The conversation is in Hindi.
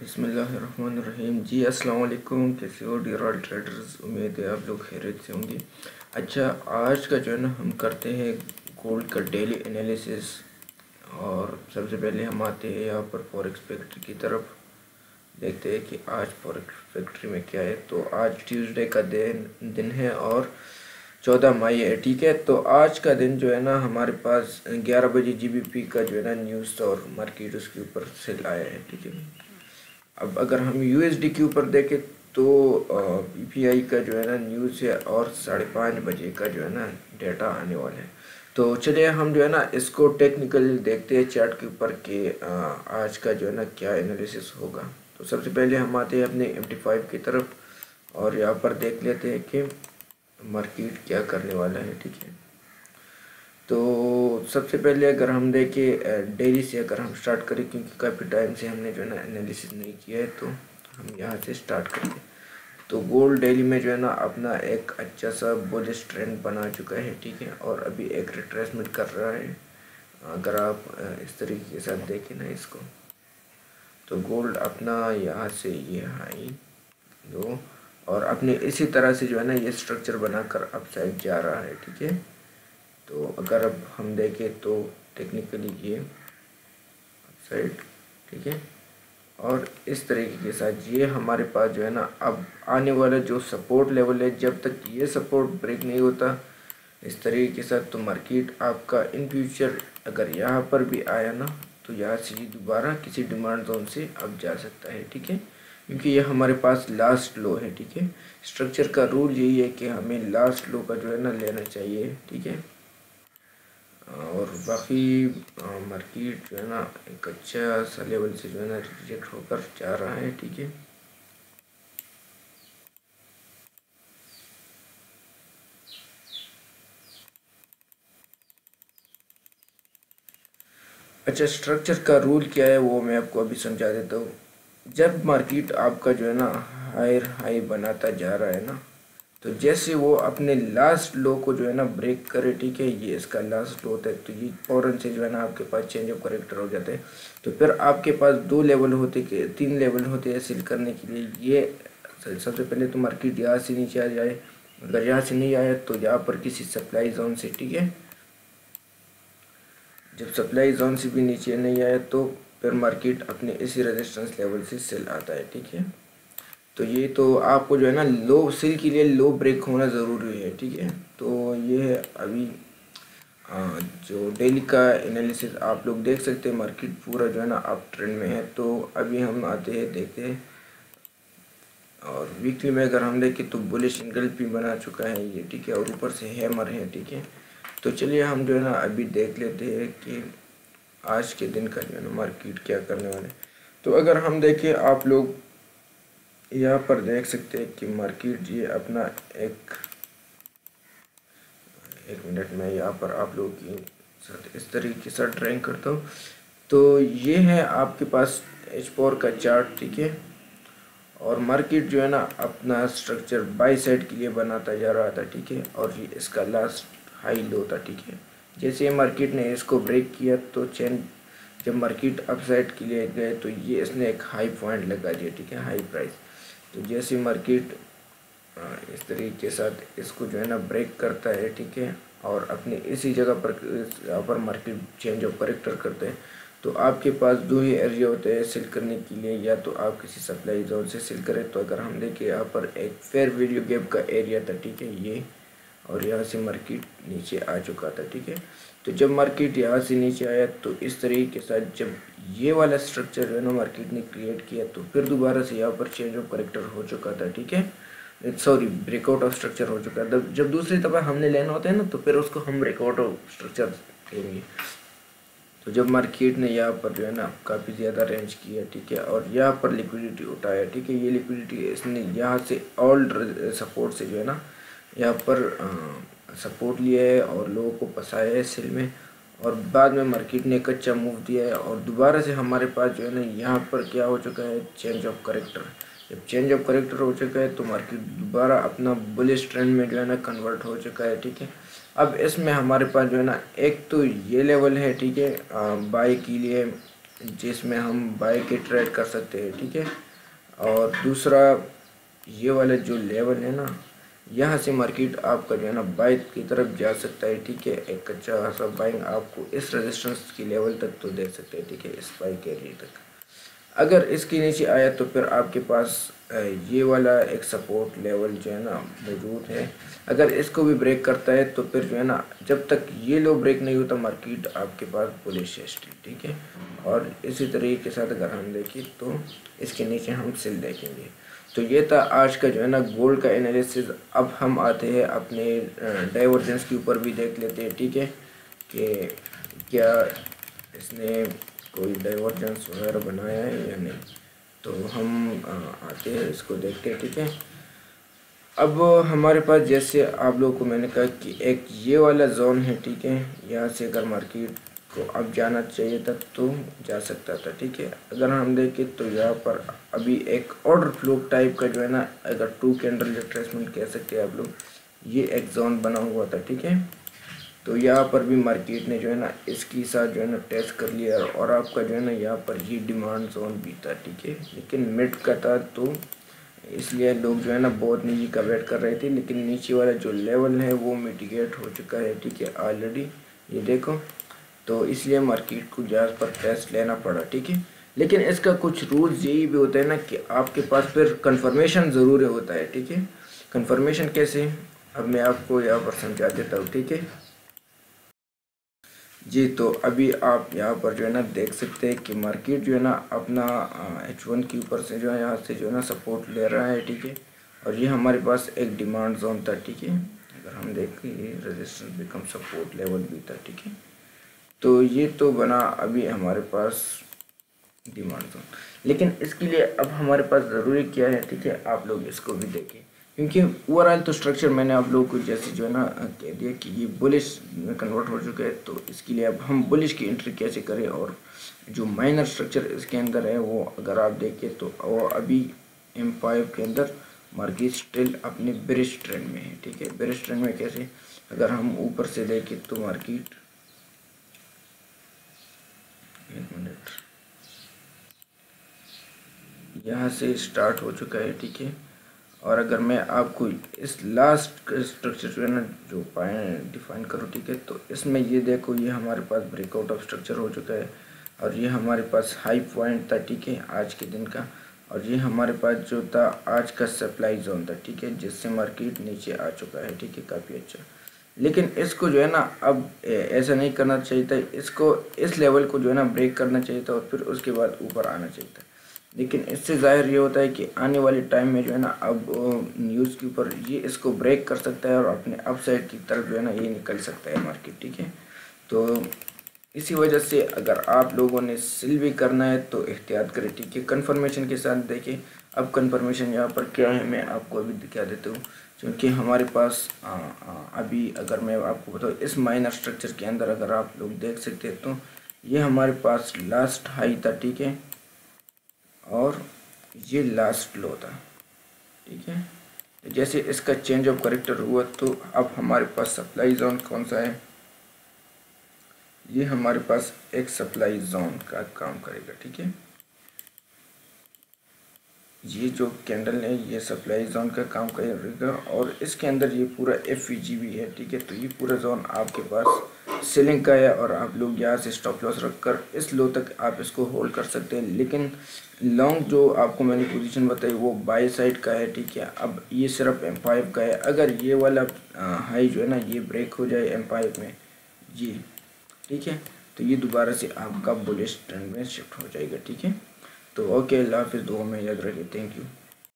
बिस्मिल्लाहिर्रहमानिर्रहीम। जी अस्सलाम वालेकुम। कैसे हो डियर ऑल ट्रेडर्स? उम्मीद है आप लोग खैरियत से होंगे। अच्छा, आज का जो है ना हम करते हैं गोल्ड का डेली एनालिसिस। और सबसे पहले हम आते हैं यहाँ पर फॉरेक्स फैक्ट्री की तरफ। देखते हैं कि आज फॉरेक्स फैक्ट्री में क्या है। तो आज ट्यूसडे का दिन है और 14 मई है, ठीक है। तो आज का दिन जो है ना हमारे पास 11 बजे जीबीपी का जो है ना न्यूज़ और मार्केट उसके ऊपर सेल आया है, ठीक है। अब अगर हम यूएसडी के ऊपर देखें तो पीपीआई का जो है ना न्यूज़ है और 5:30 बजे का जो है ना डेटा आने वाला है। तो चलिए हम जो है ना इसको टेक्निकल देखते हैं चार्ट के ऊपर कि आज का जो है ना क्या एनालिसिस होगा। तो सबसे पहले हम आते हैं अपने MT5 की तरफ और यहाँ पर देख लेते हैं कि मार्केट क्या करने वाला है, ठीक है। तो सबसे पहले अगर हम देखें डेली से अगर हम स्टार्ट करें, क्योंकि काफ़ी टाइम से हमने जो है ना एनालिसिस नहीं किया है, तो हम यहाँ से स्टार्ट करते हैं। तो गोल्ड डेली में जो है ना अपना एक अच्छा सा बुलिश ट्रेंड बना चुका है, ठीक है, और अभी एक रिट्रेसमेंट कर रहा है। अगर आप इस तरीके के साथ देखें ना इसको, तो गोल्ड अपना यहाँ से ये हाई लो और अपने इसी तरह से जो है ना ये स्ट्रक्चर बनाकर अप साइड जा रहा है, ठीक है। तो अगर अब हम देखें तो टेक्निकली ये साइड, ठीक है, और इस तरीके के साथ ये हमारे पास जो है ना अब आने वाला जो सपोर्ट लेवल है, जब तक ये सपोर्ट ब्रेक नहीं होता इस तरीके के साथ, तो मार्केट आपका इन फ्यूचर अगर यहाँ पर भी आया ना तो यहाँ से ये दोबारा किसी डिमांड जोन से अब जा सकता है, ठीक है, क्योंकि ये हमारे पास लास्ट लो है, ठीक है। स्ट्रक्चर का रूल यही है कि हमें लास्ट लो का जो है ना लेना चाहिए, ठीक है। और बाकी मार्केट जो है ना एक अच्छा सा लेवल से जो है ना रिजेक्ट होकर जा रहा है, ठीक है। अच्छा, स्ट्रक्चर का रूल क्या है वो मैं आपको अभी समझा देता हूँ। जब मार्केट आपका जो है ना हायर हाई बनाता जा रहा है ना, तो जैसे वो अपने लास्ट लो को जो है ना ब्रेक करे, ठीक है, ये इसका लास्ट लो होता है, तो ये फौरन से जो है ना आपके पास चेंज ऑफ करेक्टर हो जाता है। तो फिर आपके पास 2 लेवल होते के 3 लेवल होते हैं सेल करने के लिए। ये सबसे पहले तो मार्केट यहाँ से नीचे आ जाए, अगर यहाँ से नहीं आया तो यहाँ पर किसी सप्लाई जोन से, ठीक है। जब सप्लाई जोन से भी नीचे नहीं आया तो फिर मार्केट अपने इसी रेजिस्टेंस लेवल से सेल आता है, ठीक है। तो ये तो आपको जो है ना लो सेल के लिए लो ब्रेक होना ज़रूरी है, ठीक है। तो ये है अभी जो डेली का एनालिसिस आप लोग देख सकते हैं। मार्केट पूरा जो है ना अप ट्रेंड में है। तो अभी हम आते हैं देखते हैं, और वीकली में अगर हम देखें तो बुलिश इंगल्फ भी बना चुका है ये, ठीक है, और ऊपर से हैमर है, ठीक है। तो चलिए हम जो है ना अभी देख लेते हैं कि आज के दिन का जो है ना मार्केट क्या करने वाला है। तो अगर हम देखें, आप लोग यहाँ पर देख सकते हैं कि मार्केट ये अपना एक मिनट में यहाँ पर आप लोगों की साथ इस तरीके से ड्राइंग करता हूँ। तो ये है आपके पास H4 का चार्ट, ठीक है, और मार्केट जो है ना अपना स्ट्रक्चर बाई साइड के लिए बनाता जा रहा था, ठीक है, और ये इसका लास्ट हाई लो था, ठीक है। जैसे मार्केट ने इसको ब्रेक किया तो चेन जब मार्केट अप साइड के लिए गए तो ये इसने एक हाई पॉइंट लगा दिया, ठीक है, हाई प्राइस। तो जैसे मार्केट इस तरीके के साथ इसको जो है ना ब्रेक करता है, ठीक है, और अपने इसी जगह पर यहाँ पर मार्केट चेंज ऑफ करेक्टर करते हैं, तो आपके पास 2 ही एरिया होते हैं सेल करने के लिए। या तो आप किसी सप्लाई जोन से सेल करें, तो अगर हम देखें यहाँ पर एक फेयर वैल्यू गैप का एरिया था, ठीक है, ये, और यहाँ से मार्केट नीचे आ चुका था, ठीक है। तो जब मार्केट यहाँ से नीचे आया तो इस तरीके के साथ जब ये वाला स्ट्रक्चर जो है ना मार्केट ने क्रिएट किया, तो फिर दोबारा से यहाँ पर चेंज ऑफ करेक्टर हो चुका था, ठीक है, सॉरी ब्रेकआउट ऑफ स्ट्रक्चर हो चुका है। जब दूसरी दफ़ा हमने लेना होता है ना, तो फिर उसको हम ब्रेकआउट ऑफ स्ट्रक्चर लेंगे। तो जब मार्केट ने यहाँ पर जो है ना काफ़ी ज़्यादा रेंज किया, ठीक है, और यहाँ पर लिक्विडिटी उठाया, ठीक है, ये लिक्विडिटी इसने यहाँ से ऑल सपोर्ट से जो है ना यहाँ पर सपोर्ट लिया है और लोगों को फंसाया है सेल में, और बाद में मार्केट ने एक अच्छा मूव दिया है, और दोबारा से हमारे पास जो है ना यहाँ पर क्या हो चुका है, चेंज ऑफ करेक्टर। जब चेंज ऑफ करेक्टर हो चुका है तो मार्केट दोबारा अपना बुलिश ट्रेंड में जो है ना कन्वर्ट हो चुका है, ठीक है। अब इसमें हमारे पास जो है ना एक तो ये लेवल है, ठीक है, बाई के लिए जिसमें हम बाय के ट्रेड कर सकते हैं, ठीक है। और दूसरा ये वाला जो लेवल है ना, यहाँ से मार्केट आपका जो है ना बाय की तरफ जा सकता है, ठीक है। एक अच्छा खासा बाइंग आपको इस रेजिस्टेंस की लेवल तक तो दे सकते हैं, ठीक है, इस बाय के एरिया तक। अगर इसके नीचे आया तो फिर आपके पास ये वाला एक सपोर्ट लेवल जो है ना मौजूद है। अगर इसको भी ब्रेक करता है तो फिर जो है ना, जब तक ये लो ब्रेक नहीं होता मार्केट आपके पास बुलिश है स्टिल, ठीक है। और इसी तरीके के साथ अगर हम देखें तो इसके नीचे हम सेल देखेंगे। तो ये था आज का जो है ना गोल्ड का एनालिसिस। अब हम आते हैं अपने डाइवर्जेंस के ऊपर भी देख लेते हैं, ठीक है, कि क्या इसने कोई डाइवर्जेंस वगैरह बनाया है या नहीं। तो हम आते हैं, इसको देखते हैं, ठीक है। अब हमारे पास जैसे आप लोगों को मैंने कहा कि एक ये वाला जोन है, ठीक है। यहाँ से अगर मार्केट को अब जाना चाहिए था तो जा सकता था, ठीक है। अगर हम देखें तो यहाँ पर अभी एक ऑर्डर फ्लो टाइप का जो है ना, अगर 2 कैंडल रिट्रेसमेंट कह सकते हैं आप लोग, ये एक जोन बना हुआ था, ठीक है। तो यहाँ पर भी मार्केट ने जो है ना इसके साथ जो है ना टेस्ट कर लिया और आपका जो है ना यहाँ पर ये डिमांड जोन भी था, ठीक है। लेकिन मिड का था तो इसलिए लोग जो है ना बहुत नीचे का वेट कर रहे थे, लेकिन नीचे वाला जो लेवल है वो मिटिगेट हो चुका है, ठीक है, ऑलरेडी, ये देखो। तो इसलिए मार्केट को ज़्यादा पर टेस्ट लेना पड़ा, ठीक है। लेकिन इसका कुछ रूल्स यही भी होता है ना कि आपके पास फिर कंफर्मेशन ज़रूर होता है, ठीक है। कंफर्मेशन कैसे, अब मैं आपको यहाँ पर समझा देता हूँ, ठीक है जी। तो अभी आप यहाँ पर जो है ना देख सकते हैं कि मार्केट जो है ना अपना H1 के ऊपर से जो है यहाँ से जो है ना सपोर्ट ले रहा है, ठीक है। और ये हमारे पास एक डिमांड जोन था, ठीक है। अगर हम देखें ये रेजिस्टेंस बिकम सपोर्ट लेवल भी था, ठीक है। तो ये तो बना अभी हमारे पास डिमांड जोन, लेकिन इसके लिए अब हमारे पास ज़रूरी क्या है, ठीक है, आप लोग इसको भी देखें। क्योंकि ओवरऑल तो स्ट्रक्चर मैंने आप लोगों को जैसे जो है ना कह दिया कि ये बुलिश में कन्वर्ट हो चुका है। तो इसके लिए अब हम बुलिश की एंट्री कैसे करें, और जो माइनर स्ट्रक्चर इसके अंदर है वो अगर आप देखें तो वो अभी M5 के अंदर मार्केट स्टिल अपने बेरिश ट्रेंड में है, ठीक है। बेरिश ट्रेंड में कैसे, अगर हम ऊपर से देखें तो मार्केट, एक मिनट, यहाँ से स्टार्ट हो चुका है, ठीक है। और अगर मैं आपको इस लास्ट स्ट्रक्चर जो है ना जो डिफाइन करूँ, ठीक है, तो इसमें ये देखो, ये हमारे पास ब्रेकआउट ऑफ स्ट्रक्चर हो चुका है और ये हमारे पास हाई पॉइंट था, ठीक है, आज के दिन का। और ये हमारे पास जो था आज का सप्लाई जोन था, ठीक है, जिससे मार्केट नीचे आ चुका है, ठीक है, काफ़ी अच्छा। लेकिन इसको जो है ना अब ऐसा नहीं करना चाहिए था, इसको इस लेवल को जो है ना ब्रेक करना चाहिए था और फिर उसके बाद ऊपर आना चाहिए था। लेकिन इससे ज़ाहिर ये होता है कि आने वाले टाइम में जो है ना अब न्यूज़ के ऊपर ये इसको ब्रेक कर सकता है और अपने अपसाइड की तरफ जो है ना ये निकल सकता है मार्केट, ठीक है। तो इसी वजह से अगर आप लोगों ने सेल भी करना है तो एहतियात करें, ठीक है। कंफर्मेशन के साथ देखें। अब कंफर्मेशन यहाँ पर क्या है मैं आपको अभी दिखा देता हूँ, क्योंकि हमारे पास अभी अगर मैं आपको बताऊँ इस माइनर स्ट्रक्चर के अंदर अगर आप लोग देख सकते हैं तो ये हमारे पास लास्ट हाई था, ठीक है, और ये लास्ट लो था, ठीक है। तो जैसे इसका चेंज ऑफ करेक्टर हुआ तो अब हमारे पास सप्लाई जोन कौन सा है, ये हमारे पास एक सप्लाई जोन का काम करेगा, ठीक है। ये जो कैंडल है ये सप्लाई जोन का काम करेगा और इसके अंदर ये पूरा FVG भी है, ठीक है। तो ये पूरा जोन आपके पास सेलिंग का है और आप लोग यहाँ से स्टॉप लॉस रखकर इस लो तक आप इसको होल्ड कर सकते हैं। लेकिन लॉन्ग जो आपको मैंने पोजीशन बताई वो बाय साइड का है, ठीक है। अब ये सिर्फ M5 का है। अगर ये वाला हाई जो है ना ये ब्रेक हो जाए M5 में ये, ठीक है, तो ये दोबारा से आपका बुलिश ट्रेंड में शिफ्ट हो जाएगा, ठीक है। तो ओके, अल्लाह हाफिज़, दुआ में याद रखिए, थैंक यू।